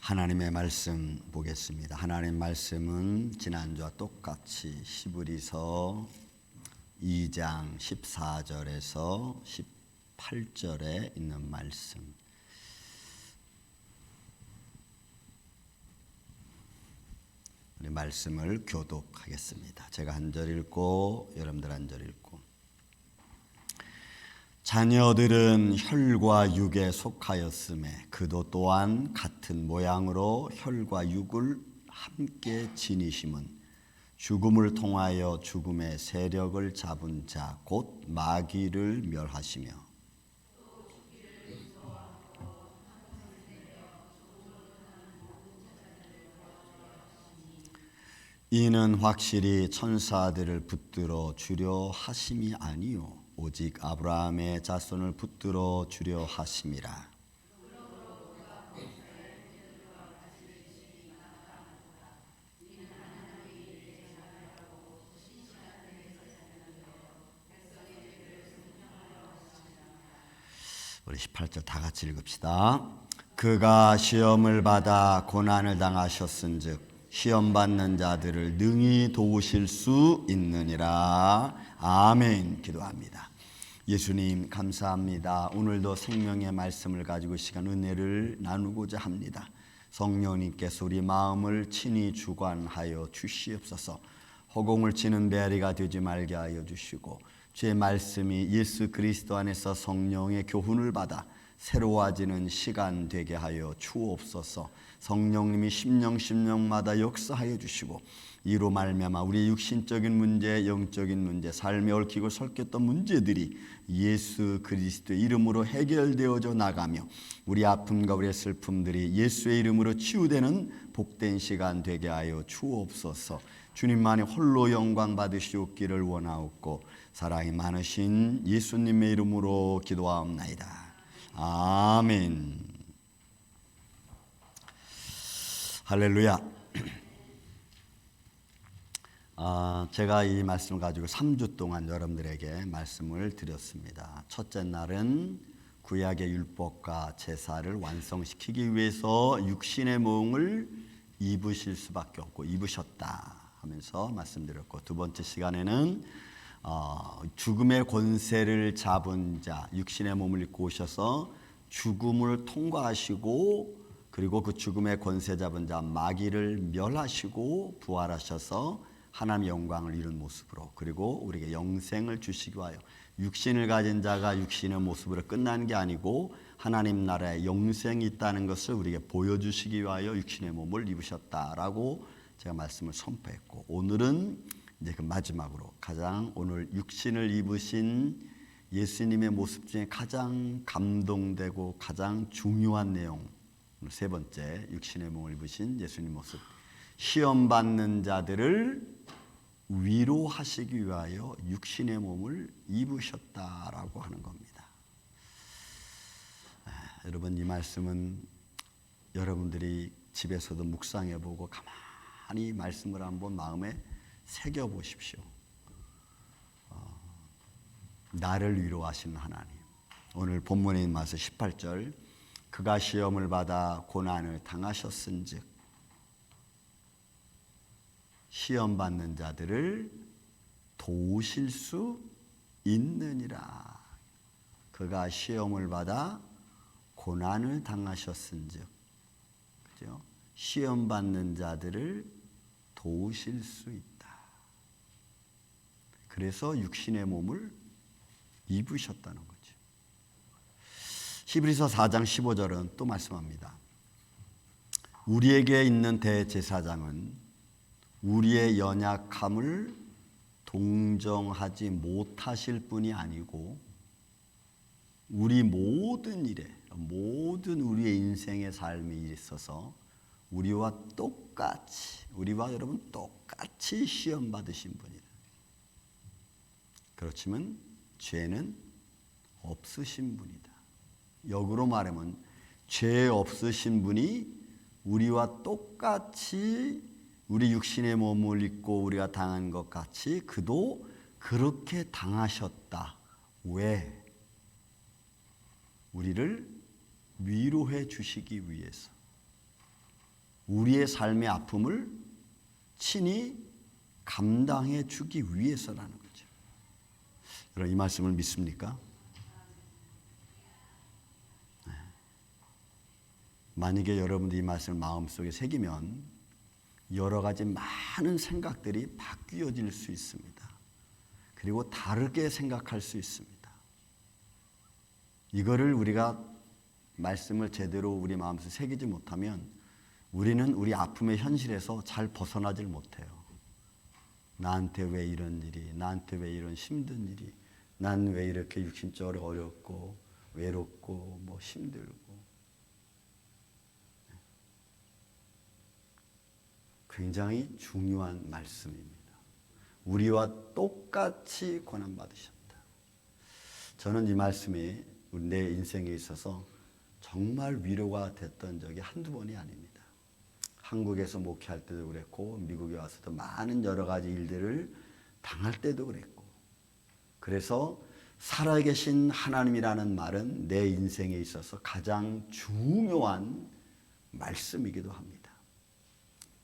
하나님의 말씀 보겠습니다. 하나님의 말씀은 지난주와 똑같이 히브리서 2장 14절에서 18절에 있는 말씀. 우리 말씀을 교독하겠습니다. 제가 한 절 읽고 여러분들 한 절 읽고. 자녀들은 혈과 육에 속하였음에 그도 또한 같은 모양으로 혈과 육을 함께 지니심은 죽음을 통하여 죽음의 세력을 잡은 자 곧 마귀를 멸하시며 이는 확실히 천사들을 붙들어 주려 하심이 아니요 오직 아브라함의 자손을 붙들어 주려 하심이라. 우리 18절 다 같이 읽읍시다. 그가 시험을 받아 고난을 당하셨은즉 시험 받는 자들을 능히 도우실 수 있느니라. 아멘. 기도합니다. 예수님 감사합니다. 오늘도 생명의 말씀을 가지고 시간 은혜를 나누고자 합니다. 성령님께서 우리 마음을 친히 주관하여 주시옵소서. 허공을 치는 메아리가 되지 말게 하여 주시고 주의 말씀이 예수 그리스도 안에서 성령의 교훈을 받아 새로워지는 시간 되게 하여 주옵소서. 성령님이 심령마다 역사하여 주시고 이로 말미암아 우리의 육신적인 문제, 영적인 문제, 삶에 얽히고 설켰던 문제들이 예수 그리스도의 이름으로 해결되어져 나가며 우리 아픔과 우리의 슬픔들이 예수의 이름으로 치유되는 복된 시간 되게 하여 주옵소서. 주님만이 홀로 영광 받으시옵기를 원하옵고 사랑이 많으신 예수님의 이름으로 기도하옵나이다. 아멘. 할렐루야. 제가 이 말씀을 가지고 3주 동안 여러분들에게 말씀을 드렸습니다. 첫째 날은 구약의 율법과 제사를 완성시키기 위해서 육신의 몸을 입으실 수밖에 없고 입으셨다 하면서 말씀드렸고, 두 번째 시간에는 죽음의 권세를 잡은 자, 육신의 몸을 입고 오셔서 죽음을 통과하시고 그리고 그 죽음의 권세 잡은 자 마귀를 멸하시고 부활하셔서 하나님의 영광을 이룬 모습으로, 그리고 우리에게 영생을 주시기 위하여 육신을 가진 자가 육신의 모습으로 끝나는 게 아니고 하나님 나라에 영생이 있다는 것을 우리에게 보여주시기 위하여 육신의 몸을 입으셨다라고 제가 말씀을 선포했고, 오늘은 이제 그 마지막으로 가장 오늘 육신을 입으신 예수님의 모습 중에 가장 감동되고 가장 중요한 내용, 세 번째 육신의 몸을 입으신 예수님 모습, 시험 받는 자들을 위로하시기 위하여 육신의 몸을 입으셨다라고 하는 겁니다. 여러분, 이 말씀은 여러분들이 집에서도 묵상해보고 가만히 말씀을 한번 마음에 새겨보십시오. 나를 위로하시는 하나님. 오늘 본문에 있는 말씀 18절, 그가 시험을 받아 고난을 당하셨은즉 시험 받는 자들을 도우실 수 있느니라. 그가 시험을 받아 고난을 당하셨은즉, 그죠? 시험 받는 자들을 도우실 수 있다. 그래서 육신의 몸을 입으셨다는 거죠. 히브리서 4장 15절은 또 말씀합니다. 우리에게 있는 대제사장은 우리의 연약함을 동정하지 못하실 분이 아니고 우리 모든 일에, 모든 우리의 인생의 삶에 있어서 우리와 똑같이, 우리와 여러분 똑같이 시험 받으신 분이다. 그렇지만 죄는 없으신 분이다. 역으로 말하면 죄 없으신 분이 우리와 똑같이 우리 육신의 몸을 입고 우리가 당한 것 같이 그도 그렇게 당하셨다. 왜? 우리를 위로해 주시기 위해서. 우리의 삶의 아픔을 친히 감당해 주기 위해서라는 거죠. 여러분 이 말씀을 믿습니까? 네. 만약에 여러분들이 이 말씀을 마음속에 새기면 여러 가지 많은 생각들이 바뀌어질 수 있습니다. 그리고 다르게 생각할 수 있습니다. 이거를 우리가 말씀을 제대로 우리 마음속에 새기지 못하면 우리는 우리 아픔의 현실에서 잘 벗어나질 못해요. 나한테 왜 이런 일이, 나한테 왜 이런 힘든 일이, 난 왜 이렇게 육신적으로 어렵고 외롭고 뭐 힘들고. 굉장히 중요한 말씀입니다. 우리와 똑같이 고난받으셨다. 저는 이 말씀이 내 인생에 있어서 정말 위로가 됐던 적이 한두 번이 아닙니다. 한국에서 목회할 때도 그랬고 미국에 와서도 많은 여러 가지 일들을 당할 때도 그랬고, 그래서 살아계신 하나님이라는 말은 내 인생에 있어서 가장 중요한 말씀이기도 합니다.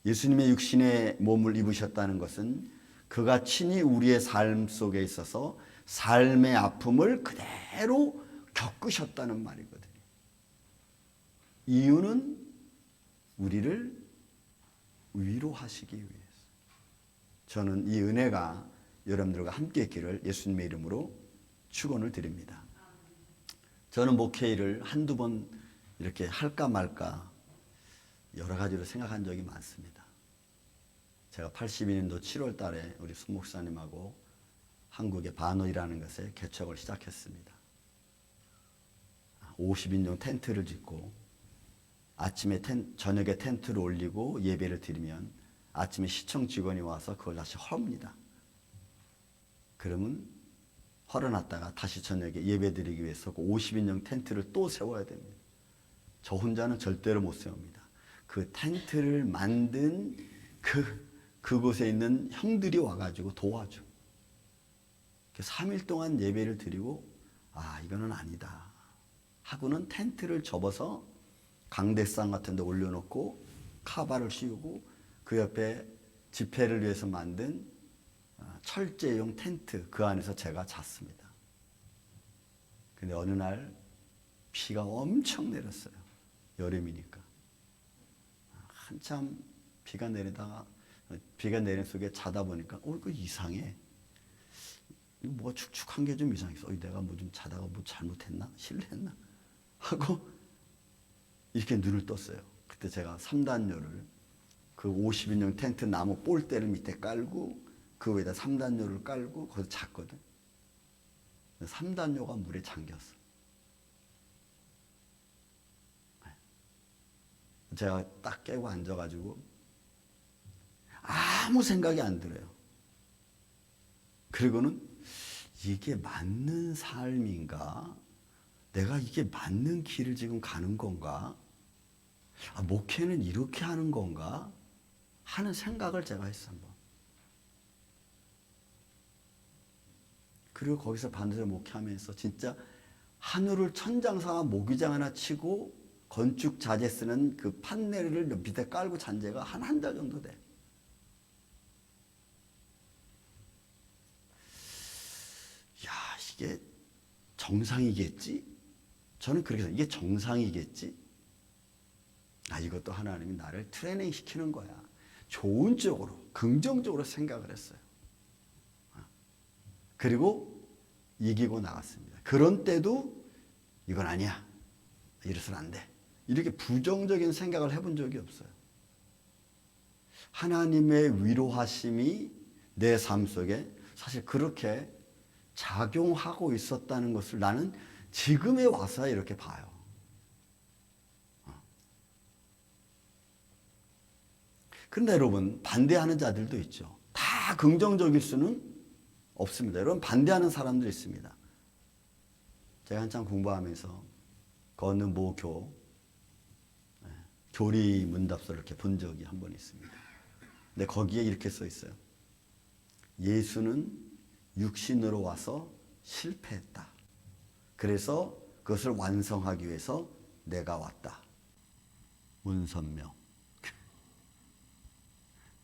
예수님의 육신의 몸을 입으셨다는 것은 그가 친히 우리의 삶 속에 있어서 삶의 아픔을 그대로 겪으셨다는 말이거든요. 이유는 우리를 위로하시기 위해서. 저는 이 은혜가 여러분들과 함께 있기를 예수님의 이름으로 축원을 드립니다. 저는 목회 일을 한두 번 이렇게 할까 말까 여러 가지로 생각한 적이 많습니다. 제가 82년도 7월 달에 우리 수 목사님하고 한국의 반호이라는 것에 개척을 시작했습니다. 50인용 텐트를 짓고 아침에 저녁에 텐트를 올리고 예배를 드리면 아침에 시청 직원이 와서 그걸 다시 헐입니다. 그러면 헐어놨다가 다시 저녁에 예배 드리기 위해서 그 50인용 텐트를 또 세워야 됩니다. 저 혼자는 절대로 못 세웁니다. 그 텐트를 만든 그곳에 있는 형들이 와가지고 도와줘. 3일 동안 예배를 드리고 이거는 아니다 하고는 텐트를 접어서 강대상 같은 데 올려놓고 카바를 씌우고 그 옆에 집회를 위해서 만든 철제용 텐트, 그 안에서 제가 잤습니다. 근데 어느 날 비가 엄청 내렸어요. 여름이니까. 한참 비가 내리다가 비가 내린 속에 자다 보니까 이거 이상해. 뭐가 축축한 게 좀 이상했어. 내가 뭐 좀 자다가 뭐 잘못했나? 실례했나? 하고 이렇게 눈을 떴어요. 그때 제가 3단요를 그 50인용 텐트 나무 볼대를 밑에 깔고 그 위에다 3단요를 깔고 거기서 잤거든. 3단요가 물에 잠겼어. 제가 딱 깨고 앉아가지고 아무 생각이 안 들어요. 그리고는 이게 맞는 삶인가? 내가 이게 맞는 길을 지금 가는 건가? 목회는 이렇게 하는 건가? 하는 생각을 제가 했어요. 한번. 그리고 거기서 반드시 목회하면서 진짜 하늘을 천장 삼아 모기장 하나 치고 건축 자재 쓰는 그 판넬을 밑에 깔고 잔 지가 한 달 정도 돼. 이게 정상이겠지? 저는 그렇게 해서 이게 정상이겠지? 이것도 하나님이 나를 트레이닝 시키는 거야. 좋은 쪽으로, 긍정적으로 생각을 했어요. 그리고 이기고 나갔습니다. 그런 때도 이건 아니야. 이래서는 안 돼. 이렇게 부정적인 생각을 해본 적이 없어요. 하나님의 위로하심이 내 삶 속에 사실 그렇게 작용하고 있었다는 것을 나는 지금에 와서 이렇게 봐요. 그런데 여러분, 반대하는 자들도 있죠. 다 긍정적일 수는 없습니다. 여러분, 반대하는 사람도 있습니다. 제가 한참 공부하면서 그 어느 모 교리 문답서를 이렇게 본 적이 한 번 있습니다. 근데 거기에 이렇게 써 있어요. 예수는 육신으로 와서 실패했다. 그래서 그것을 완성하기 위해서 내가 왔다. 문선명.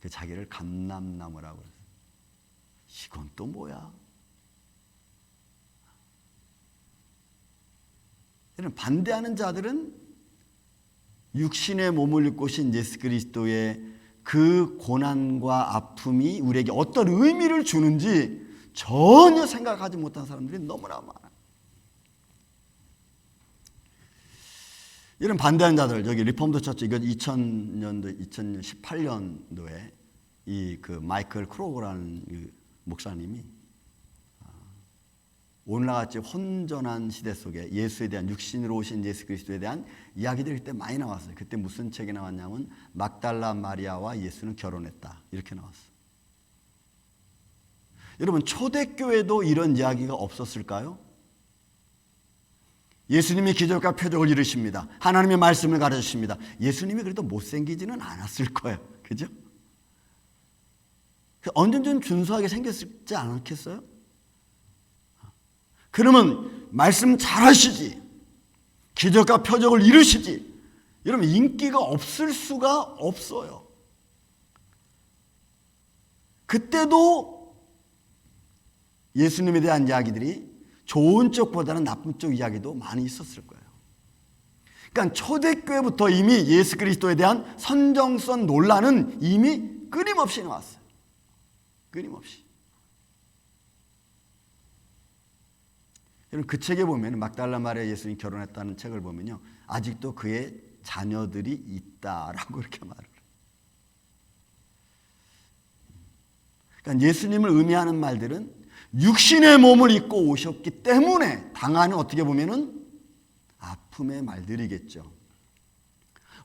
그 자기를 감람나무라고 그랬어요. 이건 또 뭐야? 이런 반대하는 자들은 육신의 몸을 입고 오신 예수 그리스도의 그 고난과 아픔이 우리에게 어떤 의미를 주는지 전혀 생각하지 못한 사람들이 너무나 많아요. 이런 반대하는 자들, 여기 리폼드 처치, 이건 2018년도에 이 그 마이클 크로거라는 그 목사님이 오늘날 같이 혼전한 시대 속에 예수에 대한, 육신으로 오신 예수 그리스도에 대한 이야기들이 그때 많이 나왔어요. 그때 무슨 책이 나왔냐면 막달라 마리아와 예수는 결혼했다, 이렇게 나왔어요. 여러분, 초대교회도 이런 이야기가 없었을까요? 예수님이 기적과 표적을 이루십니다. 하나님의 말씀을 가르치십니다. 예수님이 그래도 못생기지는 않았을 거예요. 그죠? 언제든 준수하게 생겼지 않겠어요? 그러면 말씀 잘하시지, 기적과 표적을 이루시지, 여러분 인기가 없을 수가 없어요. 그때도 예수님에 대한 이야기들이 좋은 쪽보다는 나쁜 쪽 이야기도 많이 있었을 거예요. 그러니까 초대교회부터 이미 예수 그리스도에 대한 선정성 논란은 이미 끊임없이 나왔어요. 끊임없이. 여러분, 그 책에 보면 막달라 마리아 예수님이 결혼했다는 책을 보면요, 아직도 그의 자녀들이 있다라고 이렇게 말을 해요. 그러니까 예수님을 의미하는 말들은 육신의 몸을 입고 오셨기 때문에 당하는, 어떻게 보면은 아픔의 말들이겠죠.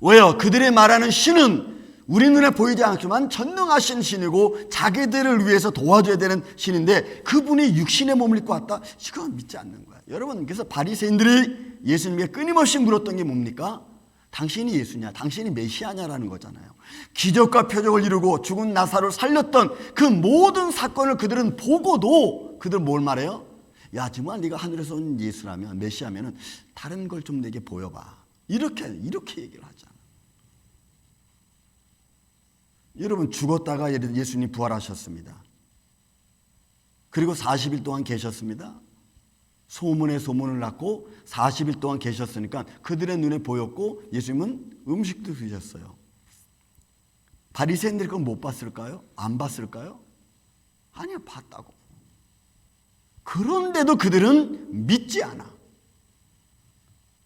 왜요? 그들의 말하는 신은 우리 눈에 보이지 않지만 전능하신 신이고 자기들을 위해서 도와줘야 되는 신인데 그분이 육신의 몸을 입고 왔다? 이건 믿지 않는 거야. 여러분, 그래서 바리새인들이 예수님에게 끊임없이 물었던 게 뭡니까? 당신이 예수냐? 당신이 메시아냐라는 거잖아요. 기적과 표적을 이루고 죽은 나사로를 살렸던 그 모든 사건을 그들은 보고도 그들은 뭘 말해요? 야, 정말 네가 하늘에서 온 예수라면, 메시아면은 다른 걸 좀 내게 보여봐. 이렇게 얘기를 하잖아. 여러분, 죽었다가 예수님 부활하셨습니다. 그리고 40일 동안 계셨습니다. 소문에 소문을 낳고 40일 동안 계셨으니까 그들의 눈에 보였고 예수님은 음식도 드셨어요. 바리새인들이 그걸 못 봤을까요? 안 봤을까요? 아니요, 봤다고. 그런데도 그들은 믿지 않아.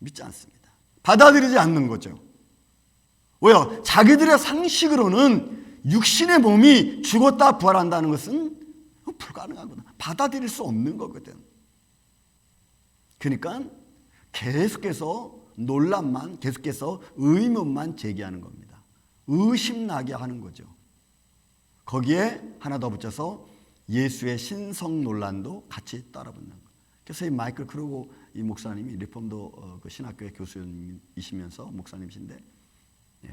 믿지 않습니다. 받아들이지 않는 거죠. 왜요? 자기들의 상식으로는 육신의 몸이 죽었다 부활한다는 것은 불가능하구나. 받아들일 수 없는 거거든. 그러니까 계속해서 논란만, 계속해서 의문만 제기하는 겁니다. 의심나게 하는 거죠. 거기에 하나 더 붙여서 예수의 신성 논란도 같이 따라붙는 거예요. 그래서 이 마이클 크루거 이 목사님이 리폼도 그 신학교의 교수이시면서 목사님이신데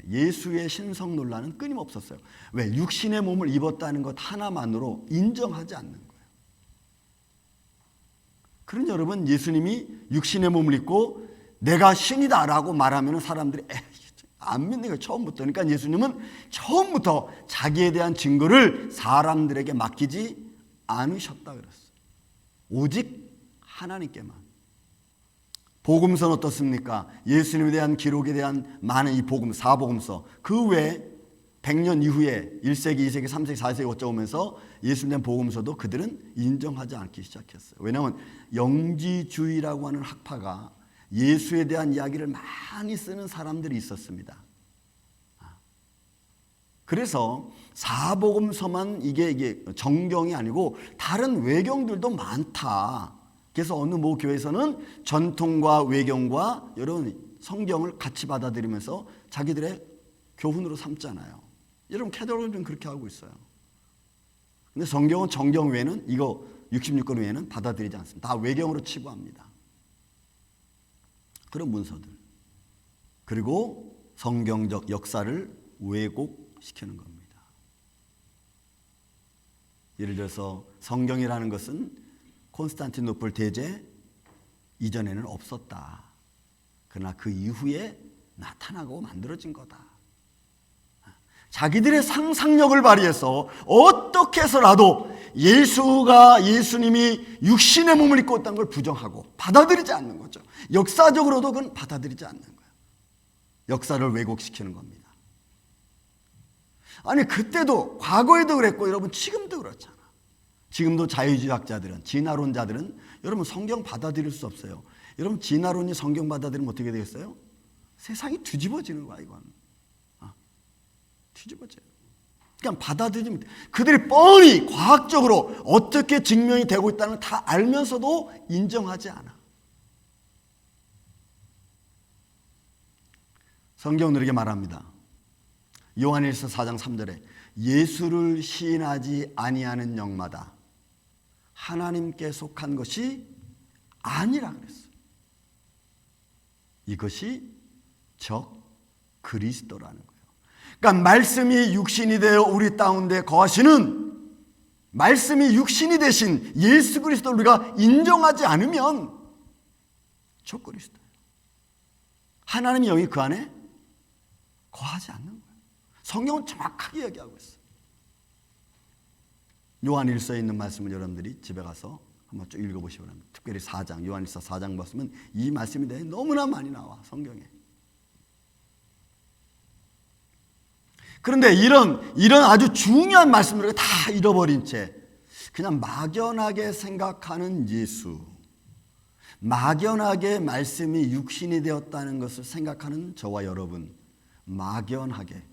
예수의 신성 논란은 끊임없었어요. 왜? 육신의 몸을 입었다는 것 하나만으로 인정하지 않는 거예요. 그러니 여러분, 예수님이 육신의 몸을 입고 내가 신이다라고 말하면 사람들이 안 믿는 거예요. 처음부터. 그러니까 예수님은 처음부터 자기에 대한 증거를 사람들에게 맡기지 않으셨다 그랬어요. 오직 하나님께만. 복음서는 어떻습니까? 예수님에 대한 기록에 대한 많은 이 복음, 사복음서, 그 외에 100년 이후에 1세기, 2세기, 3세기, 4세기 거쳐오면서 예수님에 대한 복음서도 그들은 인정하지 않기 시작했어요. 왜냐하면 영지주의라고 하는 학파가 예수에 대한 이야기를 많이 쓰는 사람들이 있었습니다. 그래서 사복음서만 이게 정경이 아니고 다른 외경들도 많다. 그래서 어느 모 교회에서는 전통과 외경과 여러분 성경을 같이 받아들이면서 자기들의 교훈으로 삼잖아요. 여러분 캐톨릭은 그렇게 하고 있어요. 근데 성경은 정경 외에는, 이거 66권 외에는 받아들이지 않습니다. 다 외경으로 치부합니다. 그런 문서들. 그리고 성경적 역사를 왜곡시키는 겁니다. 예를 들어서 성경이라는 것은 콘스탄티노플 대제 이전에는 없었다. 그러나 그 이후에 나타나고 만들어진 거다. 자기들의 상상력을 발휘해서 어떻게 해서라도 예수님이 육신의 몸을 입고 있다는 걸 부정하고 받아들이지 않는 거죠. 역사적으로도 그건 받아들이지 않는 거예요. 역사를 왜곡시키는 겁니다. 아니 그때도 과거에도 그랬고 여러분 지금도 그렇잖아. 지금도 자유주의학자들은 진화론자들은 여러분 성경 받아들일 수 없어요. 여러분 진화론이 성경 받아들이면 어떻게 되겠어요? 세상이 뒤집어지는 거야 이건. 뒤집어져요. 그러니까 받아들이면 그들이 뻔히 과학적으로 어떻게 증명이 되고 있다는 걸 다 알면서도 인정하지 않아. 성경은 이렇게 말합니다. 요한일서 4장 3절에 예수를 시인하지 아니하는 영마다 하나님께 속한 것이 아니라 그랬어요. 이것이 적 그리스도라는 거예요. 그러니까 말씀이 육신이 되어 우리 가운데 거하시는 말씀이 육신이 되신 예수 그리스도를 우리가 인정하지 않으면 적 그리스도예요. 하나님의 영이 그 안에 거하지 않는 거예요. 성경은 정확하게 얘기하고 있어요. 요한일서에 있는 말씀을 여러분들이 집에 가서 한번 쭉 읽어보시기 바랍니다. 특별히 4장, 요한일서 4장 보시면 이 말씀이 너무나 많이 나와 성경에. 그런데 이런 아주 중요한 말씀들을 다 잃어버린 채 그냥 막연하게 생각하는 예수, 막연하게 말씀이 육신이 되었다는 것을 생각하는 저와 여러분, 막연하게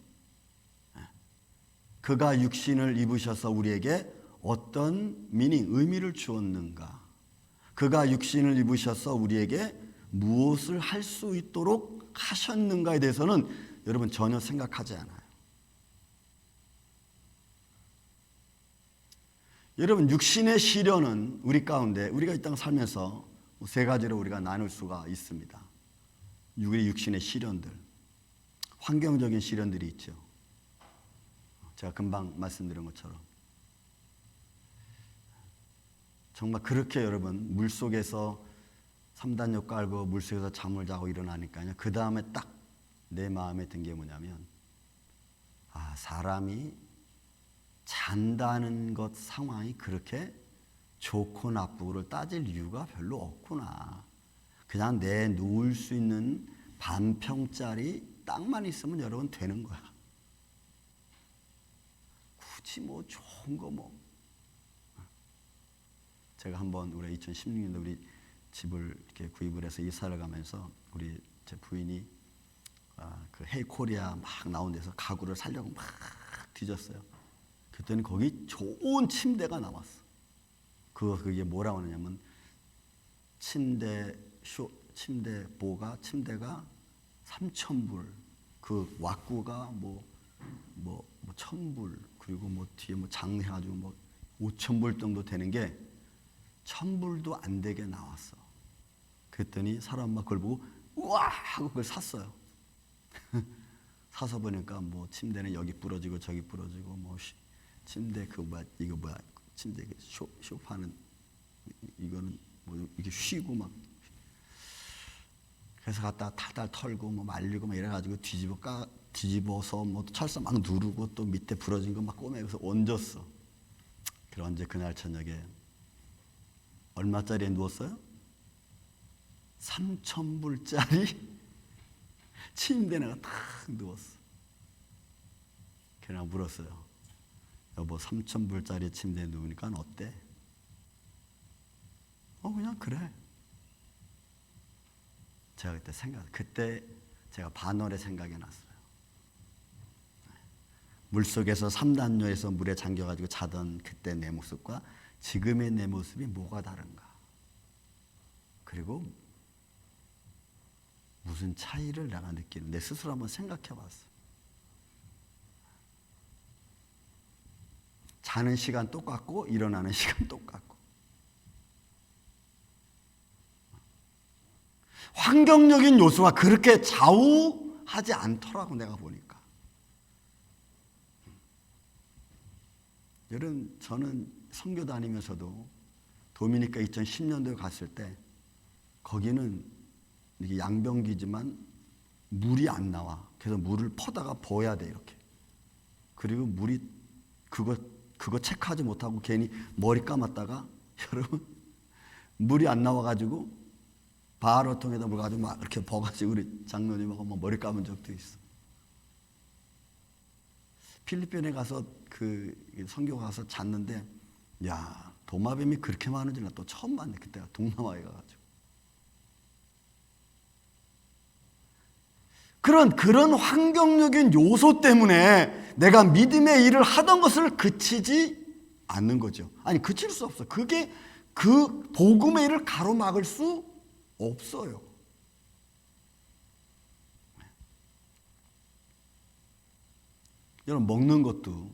그가 육신을 입으셔서 우리에게 어떤 의미를 주었는가, 그가 육신을 입으셔서 우리에게 무엇을 할 수 있도록 하셨는가에 대해서는 여러분 전혀 생각하지 않아요. 여러분 육신의 시련은 우리 가운데 우리가 이 땅 살면서 세 가지로 우리가 나눌 수가 있습니다. 우리 육신의 시련들, 환경적인 시련들이 있죠. 제가 금방 말씀드린 것처럼 정말 그렇게 여러분 물속에서 3단역 깔고 물속에서 잠을 자고 일어나니까요. 그 다음에 딱 내 마음에 든 게 뭐냐면 사람이 잔다는 것 상황이 그렇게 좋고 나쁘고를 따질 이유가 별로 없구나. 그냥 내 누울 수 있는 반평짜리 땅만 있으면 여러분 되는 거야. 굳이 뭐 좋은 거 뭐. 제가 한번 우리 2016년도 우리 집을 이렇게 구입을 해서 이사를 가면서 우리 제 부인이 그 헤이코리아 막 나온 데서 가구를 사려고 막 뒤졌어요. 그랬더니 거기 좋은 침대가 나왔어. 그게 뭐라고 하냐면 침대가 3,000불, 그 왁구가 뭐 1,000불, 그리고 뭐 뒤에 뭐 장해가지고 뭐 5,000불 정도 되는 게 1,000불도 안 되게 나왔어. 그랬더니 사람 막 그걸 보고 우와 하고 그걸 샀어요. 사서 보니까 뭐 침대는 여기 부러지고 저기 부러지고 뭐 침대 침대 쇼파는 이거는 뭐 이게 쉬고 막 그래서 갖다 탈탈 털고 뭐 말리고 막 이래가지고 뒤집어서 뭐 철사 막 누르고 또 밑에 부러진 거 막 꼬매서 얹었어. 그런데 그날 저녁에 얼마짜리에 누웠어요? 3,000불짜리 침대에 내가 탁 누웠어. 그냥 물었어요. 여보 3,000불짜리 침대에 누우니까 어때? 그냥 그래. 제가 그때 제가 반월에 생각이 났어요. 물속에서 3단요에서 물에 잠겨가지고 자던 그때 내 모습과 지금의 내 모습이 뭐가 다른가? 그리고 무슨 차이를 내가 느끼는 내 스스로 한번 생각해 봤어. 자는 시간 똑같고 일어나는 시간 똑같고 환경적인 요소가 그렇게 좌우하지 않더라고 내가 보니까. 여러분 저는 선교 다니면서도 도미니카 2010년도에 갔을 때 거기는 이게 양변기지만 물이 안 나와. 그래서 물을 퍼다가 부어야 돼 이렇게. 그리고 물이 그거 체크하지 못하고 괜히 머리 감았다가 여러분 물이 안 나와가지고 바로통에다 물 가지고 막 이렇게 버가지고 우리 장로님하고 막 머리 감은 적도 있어. 필리핀에 가서 그 선교 가서 잤는데 야 도마뱀이 그렇게 많은 줄 나 또 처음 봤네. 그때가 동남아에 가가지고. 그런 환경적인 요소 때문에 내가 믿음의 일을 하던 것을 그치지 않는 거죠. 아니 그칠 수 없어. 그게 그 복음의 일을 가로막을 수 없어요. 여러분 먹는 것도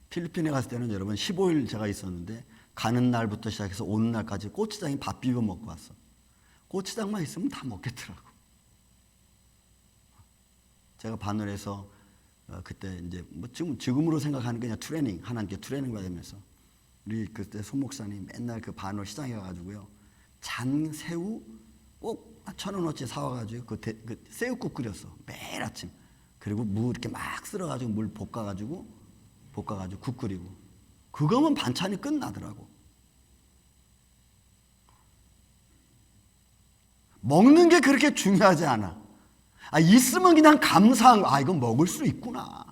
필리핀에 갔을 때는 여러분 15일 제가 있었는데 가는 날부터 시작해서 오는 날까지 고추장에 밥 비벼 먹고 왔어. 고추장만 있으면 다 먹겠더라고. 제가 바늘에서 그때 이제 뭐 지금으로 생각하는 게 그냥 트레이닝 하나님께 트레이닝 받으면서 우리 그때 손 목사님 맨날 그 바늘 시장에 가가지고요 잔 새우 꼭 1,000원어치 사와가지고 그 새우국 끓였어 매일 아침. 그리고 무 이렇게 막 쓸어가지고 물 볶아가지고 국 끓이고 그거면 반찬이 끝나더라고. 먹는 게 그렇게 중요하지 않아. 있으면 그냥 감사한 거. 이건 먹을 수 있구나.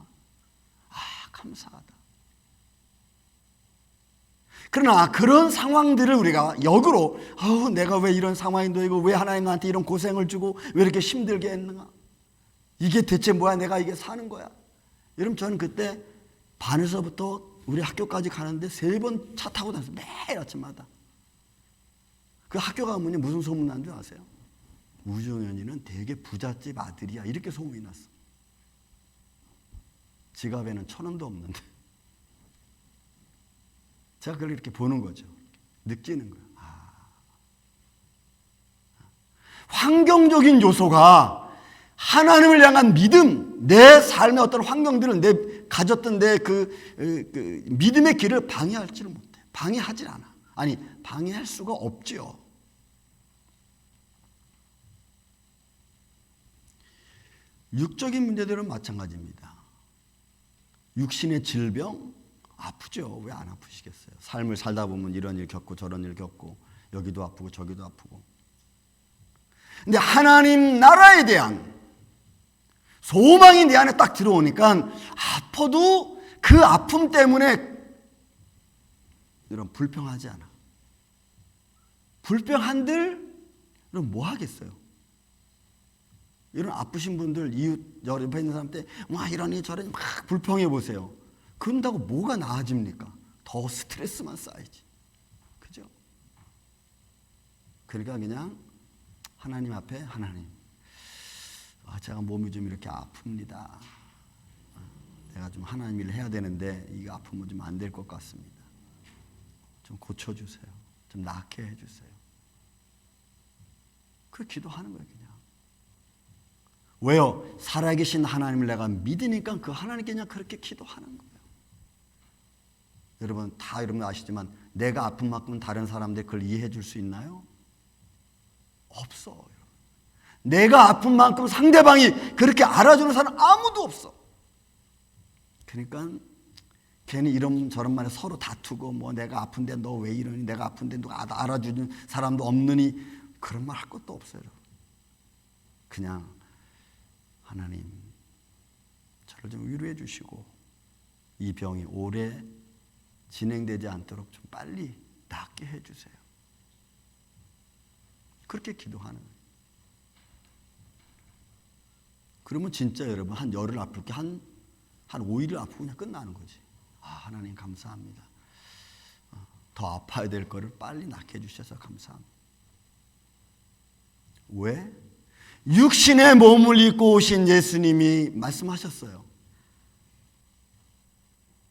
감사하다. 그러나 그런 상황들을 우리가 역으로 내가 왜 이런 상황이 놓이고 왜 하나님 나한테 이런 고생을 주고 왜 이렇게 힘들게 했는가? 이게 대체 뭐야? 내가 이게 사는 거야? 여러분 저는 그때 반에서부터 우리 학교까지 가는데 3번 차 타고 다녔어요. 매일 아침마다. 그 학교 가면 무슨 소문 난 줄 아세요? 우정현이는 되게 부잣집 아들이야. 이렇게 소문이 났어. 지갑에는 1,000원도 없는데. 제가 그걸 이렇게 보는 거죠. 느끼는 거예요. 환경적인 요소가 하나님을 향한 믿음, 내 삶의 어떤 환경들을 가졌던 내 그 믿음의 길을 방해할지를 못해. 방해하질 않아. 아니, 방해할 수가 없지요. 육적인 문제들은 마찬가지입니다. 육신의 질병, 아프죠. 왜 안 아프시겠어요? 삶을 살다 보면 이런 일 겪고 저런 일 겪고 여기도 아프고 저기도 아프고. 근데 하나님 나라에 대한 소망이 내 안에 딱 들어오니까 아파도 그 아픔 때문에 이런 불평하지 않아. 불평한들 그럼 뭐 하겠어요? 이런 아프신 분들 이웃 옆에 있는 사람한테 이러니 저러니 막 불평해 보세요. 그런다고 뭐가 나아집니까? 더 스트레스만 쌓이지. 그죠? 그러니까 그냥 하나님 앞에 하나님 제가 몸이 좀 이렇게 아픕니다. 내가 좀 하나님 일을 해야 되는데 이거 아프면 좀 안 될 것 같습니다. 좀 고쳐주세요. 좀 낫게 해주세요. 그 기도하는 거예요. 그냥. 왜요? 살아계신 하나님을 내가 믿으니까 그 하나님께 그냥 그렇게 기도하는 거예요. 여러분 다 여러분 아시지만 내가 아픈 만큼 다른 사람들 그걸 이해해 줄 수 있나요? 없어. 내가 아픈 만큼 상대방이 그렇게 알아주는 사람 아무도 없어. 그러니까 괜히 이런 저런 말에 서로 다투고 내가 아픈데 너 왜 이러니? 내가 아픈데 누가 알아주는 사람도 없느니 그런 말 할 것도 없어요. 그냥 하나님 저를 좀 위로해 주시고 이 병이 오래 진행되지 않도록 좀 빨리 낫게 해 주세요. 그렇게 기도하는 거예요. 그러면 진짜 여러분 한 열흘 아플 게 한 5일을 아프고 그냥 끝나는 거지. 하나님 감사합니다. 더 아파야 될 거를 빨리 낫게 해주셔서 감사합니다. 왜? 육신의 몸을 입고 오신 예수님이 말씀하셨어요.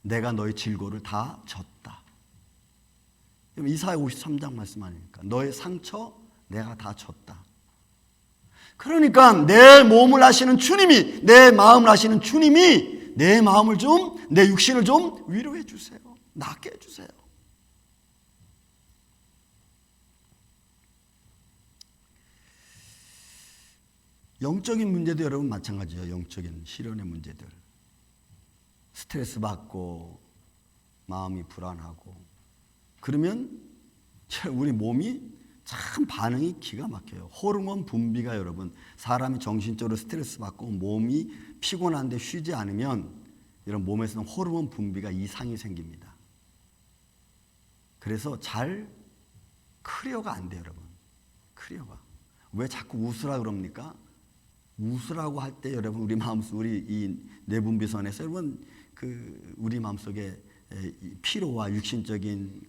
내가 너의 질고를 다 졌다. 이사야 53장 말씀 아닙니까? 너의 상처 내가 다 졌다. 그러니까 내 몸을 아시는 주님이, 내 마음을 아시는 주님이 내 마음을 좀, 내 육신을 좀 위로해 주세요. 낫게 해 주세요. 영적인 문제도 여러분 마찬가지예요. 영적인 시련의 문제들. 스트레스 받고 마음이 불안하고 그러면 우리 몸이 참 반응이 기가 막혀요. 호르몬 분비가 여러분, 사람이 정신적으로 스트레스 받고 몸이 피곤한데 쉬지 않으면 이런 몸에서는 호르몬 분비가 이상이 생깁니다. 그래서 잘 클리어가 안 돼요, 여러분. 클리어가. 왜 자꾸 웃으라 그럽니까? 웃으라고 할 때 여러분 우리 마음속 우리 이 내분비선에서 여러분 우리 마음속에 피로와 육신적인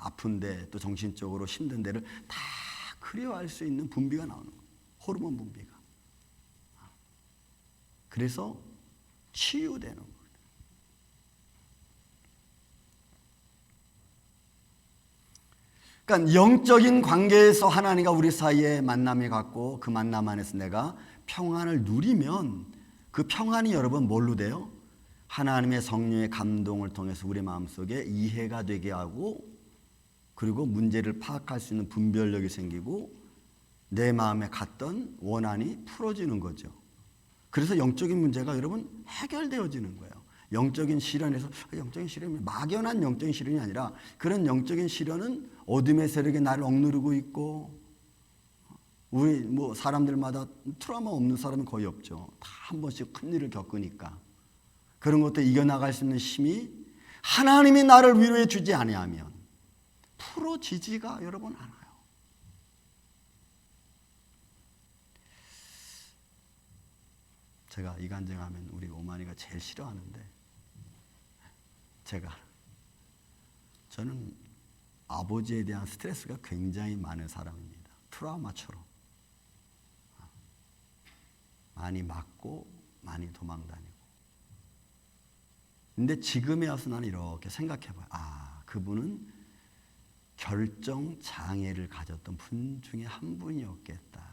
아픈데 또 정신적으로 힘든 데를 다 클리어할 수 있는 분비가 나오는 거예요. 호르몬 분비가. 그래서 치유되는 거예요. 그러니까 영적인 관계에서 하나님과 우리 사이에 만남이 갖고 그 만남 안에서 내가 평안을 누리면 그 평안이 여러분 뭘로 돼요? 하나님의 성령의 감동을 통해서 우리 마음속에 이해가 되게 하고 그리고 문제를 파악할 수 있는 분별력이 생기고 내 마음에 갔던 원한이 풀어지는 거죠. 그래서 영적인 문제가 여러분 해결되어지는 거예요. 영적인 시련에서 영적인 시련이 막연한 영적인 시련이 아니라 그런 영적인 시련은 어둠의 세력이 나를 억누르고 있고 우리 사람들마다 트라우마 없는 사람은 거의 없죠. 다 한 번씩 큰 일을 겪으니까 그런 것도 이겨나갈 수 있는 힘이 하나님이 나를 위로해 주지 아니하면 풀어지지가 여러분 않아요. 제가 이간증하면 우리 어머니가 제일 싫어하는데 저는 아버지에 대한 스트레스가 굉장히 많은 사람입니다. 트라우마처럼 많이 맞고 많이 도망다니고. 근데 지금에 와서 나는 이렇게 생각해봐요. 그분은 결정 장애를 가졌던 분 중에 한 분이었겠다.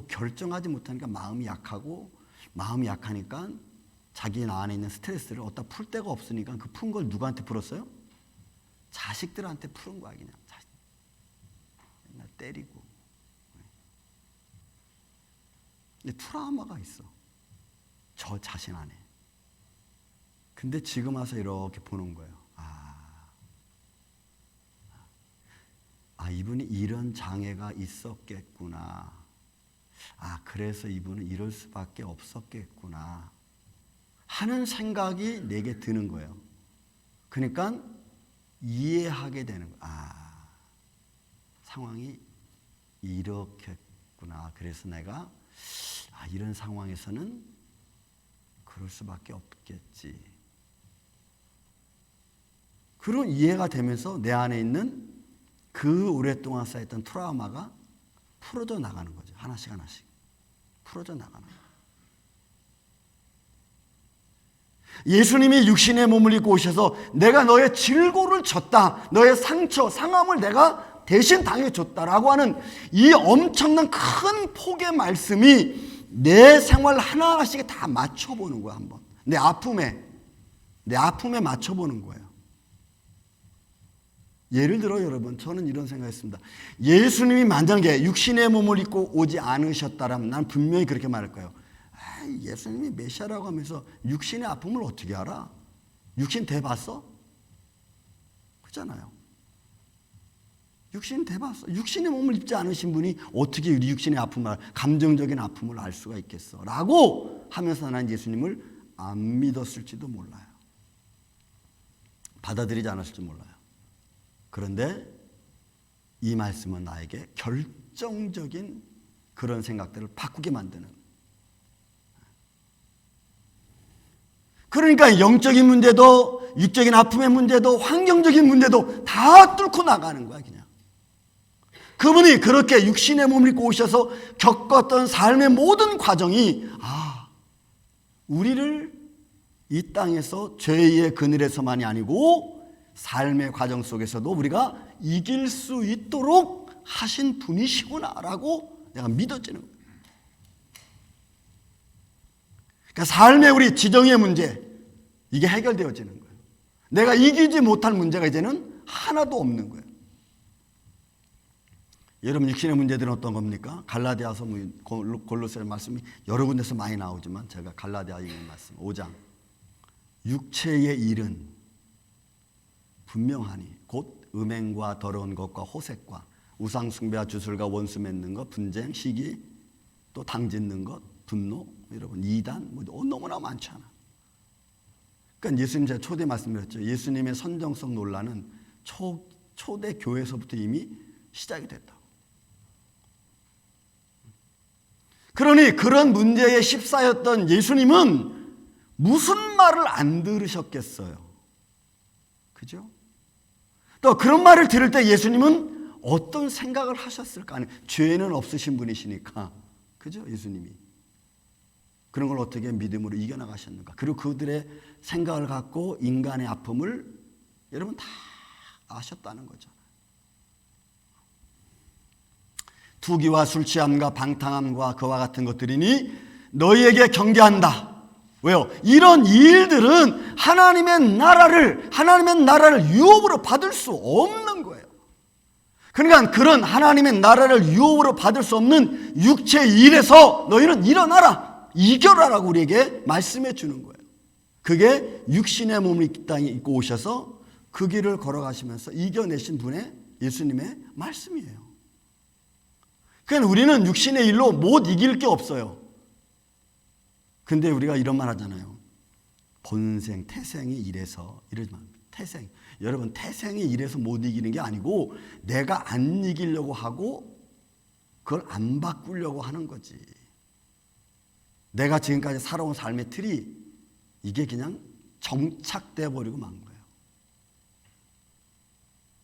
결정하지 못하니까 마음이 약하니까 자기 안에 있는 스트레스를 어디다 풀 데가 없으니까 그 푼 걸 누구한테 풀었어요? 자식들한테 푸는 거야. 그냥 맨날 때리고. 근데 트라우마가 있어. 저 자신 안에. 근데 지금 와서 이렇게 보는 거예요. 이분이 이런 장애가 있었겠구나. 그래서 이분은 이럴 수밖에 없었겠구나 하는 생각이 내게 드는 거예요. 그러니까 이해하게 되는 거예요. 상황이 이렇겠구나. 그래서 내가 이런 상황에서는 그럴 수밖에 없겠지. 그런 이해가 되면서 내 안에 있는 그 오랫동안 쌓였던 트라우마가 풀어져 나가는 거죠. 하나씩 풀어져 나가는 거예요. 예수님이 육신의 몸을 입고 오셔서 내가 너의 질고를 졌다. 너의 상처, 상함을 내가 대신 당해줬다라고 하는 이 엄청난 큰 폭의 말씀이 내 생활 하나하나씩 다 맞춰보는 거야. 한번 내 아픔에 맞춰보는 거예요. 예를 들어 여러분, 저는 이런 생각했습니다. 예수님이 만약에 육신의 몸을 입고 오지 않으셨다라면 난 분명히 그렇게 말할 거예요. 예수님이 메시아라고 하면서 육신의 아픔을 어떻게 알아? 육신 대봤어? 그렇잖아요. 육신 대봤어. 육신의 몸을 입지 않으신 분이 어떻게 우리 육신의 아픔을, 감정적인 아픔을 알 수가 있겠어? 라고 하면서 난 예수님을 안 믿었을지도 몰라요. 받아들이지 않았을지 몰라요. 그런데 이 말씀은 나에게 결정적인 그런 생각들을 바꾸게 만드는. 그러니까 영적인 문제도 육적인 아픔의 문제도 환경적인 문제도 다 뚫고 나가는 거야. 그냥 그분이 그렇게 육신의 몸을 입고 오셔서 겪었던 삶의 모든 과정이 우리를 이 땅에서 죄의 그늘에서만이 아니고 삶의 과정 속에서도 우리가 이길 수 있도록 하신 분이시구나라고 내가 믿어지는 거예요. 그러니까 삶의 우리 지정의 문제, 이게 해결되어지는 거예요. 내가 이기지 못할 문제가 이제는 하나도 없는 거예요. 여러분, 육신의 문제들은 어떤 겁니까? 갈라디아서 골로새 말씀이 여러 군데서 많이 나오지만 제가 갈라디아 읽는 말씀 5장 육체의 일은 분명하니 곧 음행과 더러운 것과 호색과 우상숭배와 주술과 원수 맺는 것, 분쟁, 시기, 또 당짓는 것, 분노, 여러분 이단 너무나 많잖아. 그러니까 예수님 제가 초대 말씀드렸죠. 예수님의 선정성 논란은 초대 교회에서부터 이미 시작이 됐다고. 그러니 그런 문제에 휩싸였던 예수님은 무슨 말을 안 들으셨겠어요? 그죠? 또 그런 말을 들을 때 예수님은 어떤 생각을 하셨을까? 죄는 없으신 분이시니까. 그죠? 예수님이. 그런 걸 어떻게 믿음으로 이겨나가셨는가? 그리고 그들의 생각을 갖고 인간의 아픔을 여러분 다 아셨다는 거죠. 투기와 술 취함과 방탕함과 그와 같은 것들이니 너희에게 경계한다. 왜요? 이런 일들은 하나님의 나라를 유업으로 받을 수 없는 거예요. 그러니까 그런 하나님의 나라를 유업으로 받을 수 없는 육체의 일에서 너희는 일어나라, 이겨라라고 우리에게 말씀해 주는 거예요. 그게 육신의 몸을 이 땅에 입고 오셔서 그 길을 걸어가시면서 이겨내신 분의 예수님의 말씀이에요. 그러니까 우리는 육신의 일로 못 이길 게 없어요. 근데 우리가 이런 말 하잖아요. 본생, 태생이 이래서 이러지 마. 태생. 여러분 태생이 이래서 못 이기는 게 아니고 내가 안 이기려고 하고 그걸 안 바꾸려고 하는 거지. 내가 지금까지 살아온 삶의 틀이 이게 그냥 정착돼 버리고 만 거예요.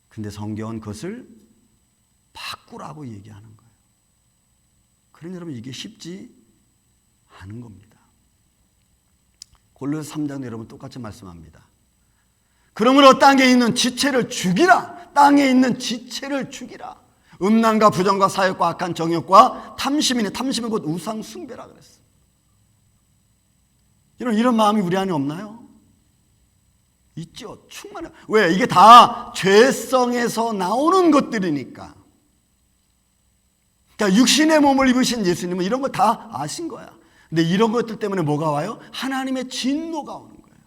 근데 성경은 그것을 바꾸라고 얘기하는 거예요. 그러니 여러분 이게 쉽지 않은 겁니다. 골로새 3장도 여러분 똑같이 말씀합니다. 그러므로 땅에 있는 지체를 죽이라. 땅에 있는 지체를 죽이라. 음란과 부정과 사욕과 악한 정욕과 탐심이네. 탐심은 곧 우상 숭배라 그랬어. 이런 마음이 우리 안에 없나요? 있죠. 충만해. 왜? 이게 다 죄성에서 나오는 것들이니까. 그러니까 육신의 몸을 입으신 예수님은 이런 거 다 아신 거야. 근데 이런 것들 때문에 뭐가 와요? 하나님의 진노가 오는 거예요.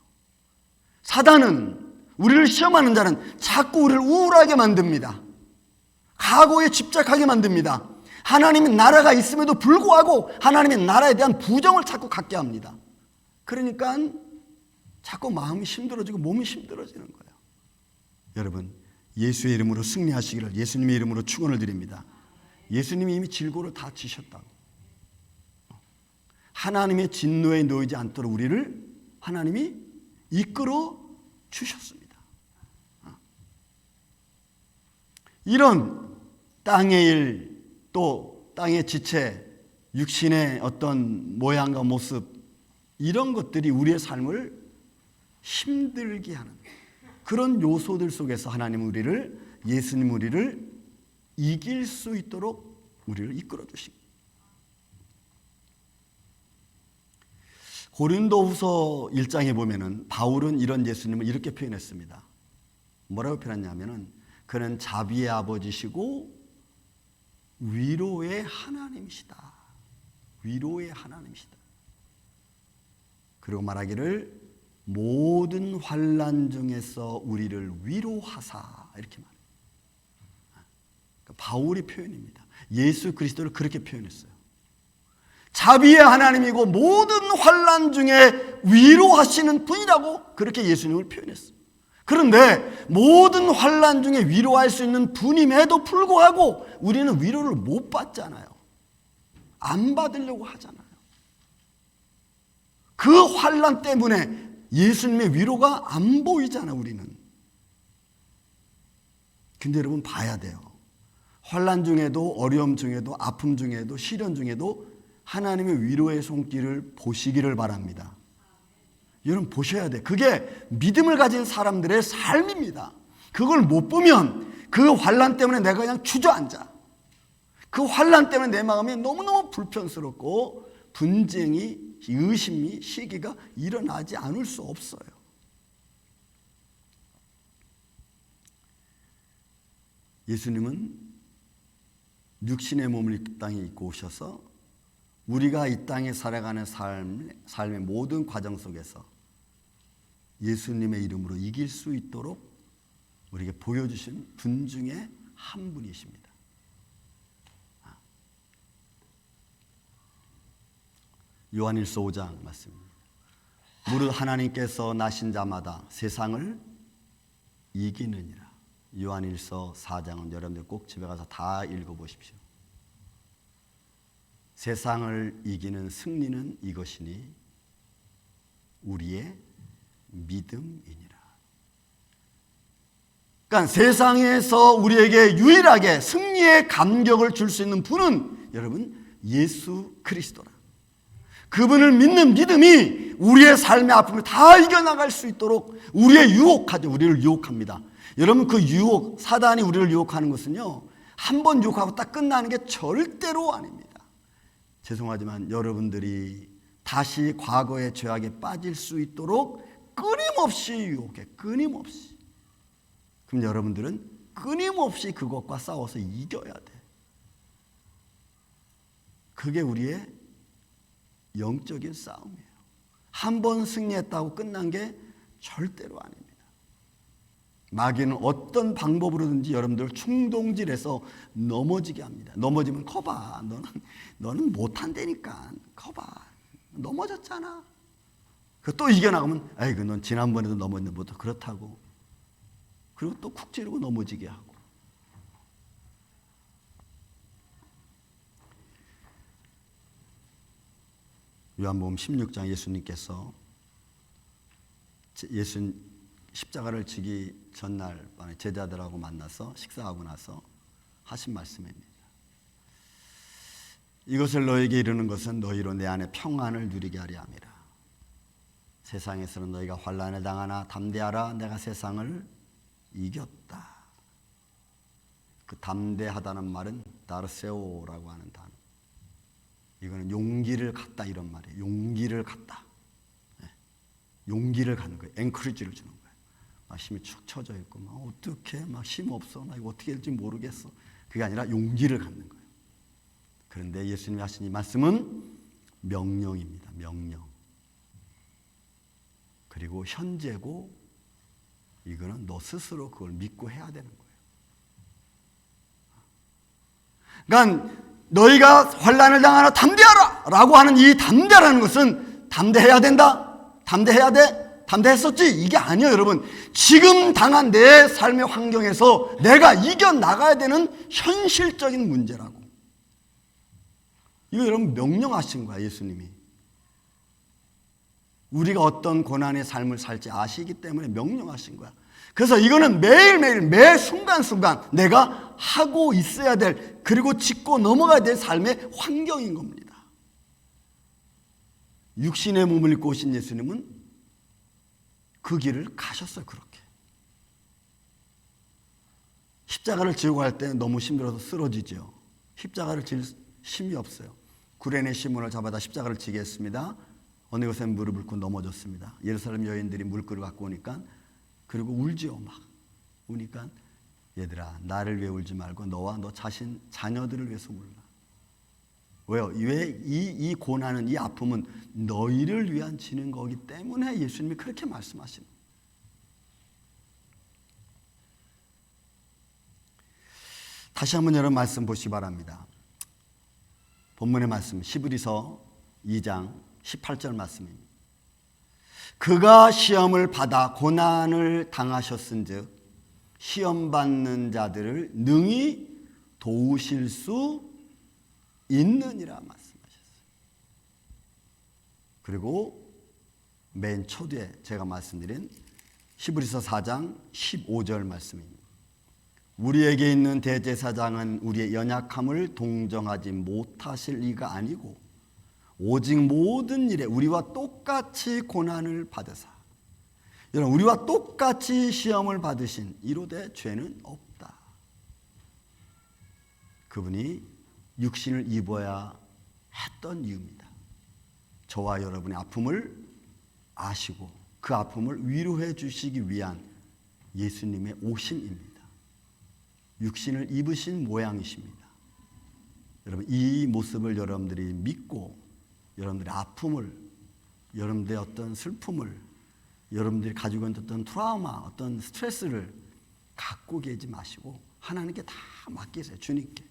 사단은 우리를 시험하는 자는 자꾸 우리를 우울하게 만듭니다. 과거에 집착하게 만듭니다. 하나님의 나라가 있음에도 불구하고 하나님의 나라에 대한 부정을 자꾸 갖게 합니다. 그러니까 자꾸 마음이 힘들어지고 몸이 힘들어지는 거예요. 여러분 예수의 이름으로 승리하시기를 예수님의 이름으로 축원을 드립니다. 예수님이 이미 질고를 다 지셨다고. 하나님의 진노에 놓이지 않도록 우리를 하나님이 이끌어 주셨습니다. 이런 땅의 일, 또 땅의 지체, 육신의 어떤 모양과 모습 이런 것들이 우리의 삶을 힘들게 하는 그런 요소들 속에서 하나님은 예수님 우리를 이길 수 있도록 우리를 이끌어 주십니다. 고린도후서 1장에 보면은 바울은 이런 예수님을 이렇게 표현했습니다. 뭐라고 표현했냐면은 그는 자비의 아버지시고 위로의 하나님이시다. 위로의 하나님이시다. 그리고 말하기를 모든 환난 중에서 우리를 위로하사 이렇게 말해요. 바울이 표현입니다. 예수 그리스도를 그렇게 표현했어요. 자비의 하나님이고 모든 환난 중에 위로하시는 분이라고 그렇게 예수님을 표현했어요. 그런데 모든 환난 중에 위로할 수 있는 분임에도 불구하고 우리는 위로를 못 받잖아요. 안 받으려고 하잖아요. 그 환난 때문에 예수님의 위로가 안 보이잖아요, 우리는. 근데 여러분 봐야 돼요. 환난 중에도 어려움 중에도 아픔 중에도 시련 중에도 하나님의 위로의 손길을 보시기를 바랍니다. 여러분 보셔야 돼. 그게 믿음을 가진 사람들의 삶입니다. 그걸 못 보면 그 환난 때문에 내가 그냥 주저앉아. 그 환난 때문에 내 마음이 너무너무 불편스럽고 분쟁이, 의심이, 시기가 일어나지 않을 수 없어요. 예수님은 육신의 몸을 이 땅에 입고 오셔서 우리가 이 땅에 살아가는 삶의 모든 과정 속에서 예수님의 이름으로 이길 수 있도록 우리에게 보여주신 분 중에 한 분이십니다. 요한일서 5장 말씀입니다. 무릇 하나님께서 나신 자마다 세상을 이기느니라. 요한일서 4장은 여러분들 꼭 집에 가서 다 읽어보십시오. 세상을 이기는 승리는 이것이니 우리의 믿음이니라. 그러니까 세상에서 우리에게 유일하게 승리의 감격을 줄 수 있는 분은 여러분 예수 그리스도라. 그분을 믿는 믿음이 우리의 삶의 아픔을 다 이겨나갈 수 있도록 우리의 유혹하죠. 우리를 유혹합니다. 여러분 그 유혹, 사단이 우리를 유혹하는 것은요, 한 번 유혹하고 딱 끝나는 게 절대로 아닙니다. 죄송하지만 여러분들이 다시 과거의 죄악에 빠질 수 있도록 끊임없이 유혹해. 끊임없이. 그럼 여러분들은 끊임없이 그것과 싸워서 이겨야 돼. 그게 우리의 영적인 싸움이에요. 한 번 승리했다고 끝난 게 절대로 아닙니다. 마귀는 어떤 방법으로든지 여러분들 충동질해서 넘어지게 합니다. 넘어지면 커봐. 너는 못한다니까. 커봐. 넘어졌잖아. 또 이겨나가면 아이고 넌 지난번에도 넘어졌는데 뭐 그렇다고. 그리고 또 쿡 찌르고 넘어지게 하고. 요한복음 16장 예수님께서 십자가를 지기 전날 밤에 제자들하고 만나서 식사하고 나서 하신 말씀입니다. 이것을 너에게 이르는 것은 너희로 내 안에 평안을 누리게 하려 함이라. 세상에서는 너희가 환난을 당하나 담대하라. 내가 세상을 이겼다. 그 담대하다는 말은 다르세오라고 하는 단어. 이거는 용기를 갖다 이런 말이에요. 용기를 갖다. 네. 용기를 갖는 거예요. 앵커리지를 주는 거예요. 막 힘이 축 처져 있고 막 어떻게 막 힘 없어. 나 이거 어떻게 될지 모르겠어. 그게 아니라 용기를 갖는 거예요. 그런데 예수님이 하신 이 말씀은 명령입니다. 명령. 그리고 현재고 이거는 너 스스로 그걸 믿고 해야 되는 거예요. 그러니까 너희가 환난을 당하나 담대하라 라고 하는 이 담대라는 것은 담대해야 된다. 담대해야 돼. 담대했었지. 이게 아니에요, 여러분. 지금 당한 내 삶의 환경에서 내가 이겨나가야 되는 현실적인 문제라고. 이거 여러분 명령하신 거야, 예수님이. 우리가 어떤 고난의 삶을 살지 아시기 때문에 명령하신 거야. 그래서 이거는 매일매일 매 순간순간 내가 하고 있어야 될, 그리고 짚고 넘어가야 될 삶의 환경인 겁니다. 육신의 몸을 입고 오신 예수님은 그 길을 가셨어요. 그렇게 십자가를 지고 갈 때 너무 힘들어서 쓰러지죠. 십자가를 질 힘이 없어요. 구레네 시몬을 잡아다 십자가를 지게 했습니다. 어느 곳에 무릎을 꿇고 넘어졌습니다. 예루살렘 여인들이 물그릇 갖고 오니까, 그리고 울지요. 막 우니까 얘들아 나를 위해 울지 말고 너와 너 자신 자녀들을 위해서 울라. 왜요? 왜 이 고난은, 이 아픔은 너희를 위한 지는 거기 때문에 예수님이 그렇게 말씀하시는 거예요. 다시 한번 여러분 말씀 보시기 바랍니다. 본문의 말씀 히브리서 2장 18절 말씀입니다. 그가 시험을 받아 고난을 당하셨은즉 시험 받는 자들을 능히 도우실 수 있느니라 말씀하셨어요. 그리고 맨 초두에 제가 말씀드린 히브리서 4장 15절 말씀입니다. 우리에게 있는 대제사장은 우리의 연약함을 동정하지 못하실 이가 아니고 오직 모든 일에 우리와 똑같이 고난을 받으사, 여러분 우리와 똑같이 시험을 받으신 이로되 죄는 없다. 그분이 육신을 입어야 했던 이유입니다. 저와 여러분의 아픔을 아시고 그 아픔을 위로해 주시기 위한 예수님의 오심입니다. 육신을 입으신 모양이십니다. 여러분 이 모습을 여러분들이 믿고 여러분들의 아픔을, 여러분들의 어떤 슬픔을 여러분들이 가지고 있는 어떤 트라우마, 어떤 스트레스를 갖고 계지 마시고 하나님께 다 맡기세요. 주님께.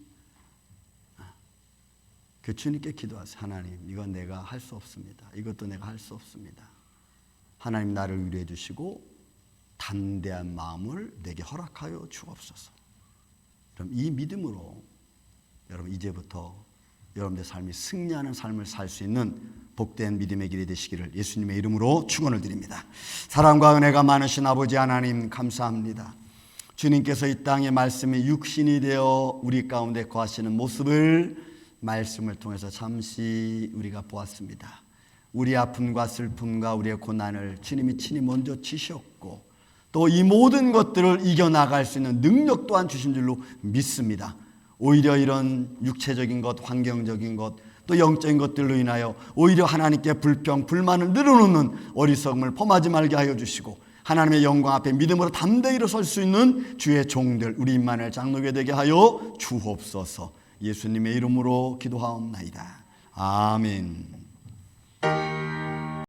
그 주님께 기도하세요. 하나님, 이건 내가 할 수 없습니다. 이것도 내가 할 수 없습니다. 하나님 나를 위로해 주시고 담대한 마음을 내게 허락하여 주옵소서. 그럼 이 믿음으로 여러분 이제부터 여러분의 삶이 승리하는 삶을 살 수 있는 복된 믿음의 길이 되시기를 예수님의 이름으로 축원을 드립니다. 사랑과 은혜가 많으신 아버지 하나님 감사합니다. 주님께서 이 땅의 말씀이 육신이 되어 우리 가운데 거하시는 모습을 말씀을 통해서 잠시 우리가 보았습니다. 우리 아픔과 슬픔과 우리의 고난을 주님이 친히 먼저 지셨고 또 이 모든 것들을 이겨나갈 수 있는 능력 또한 주신 줄로 믿습니다. 오히려 이런 육체적인 것, 환경적인 것, 또 영적인 것들로 인하여 오히려 하나님께 불평, 불만을 늘어놓는 어리석음을 범하지 말게 하여 주시고 하나님의 영광 앞에 믿음으로 담대히 일어설 수 있는 주의 종들 우리 임마누엘 장로교회 되게 하여 주옵소서. 예수님의 이름으로 기도하옵나이다. 아멘.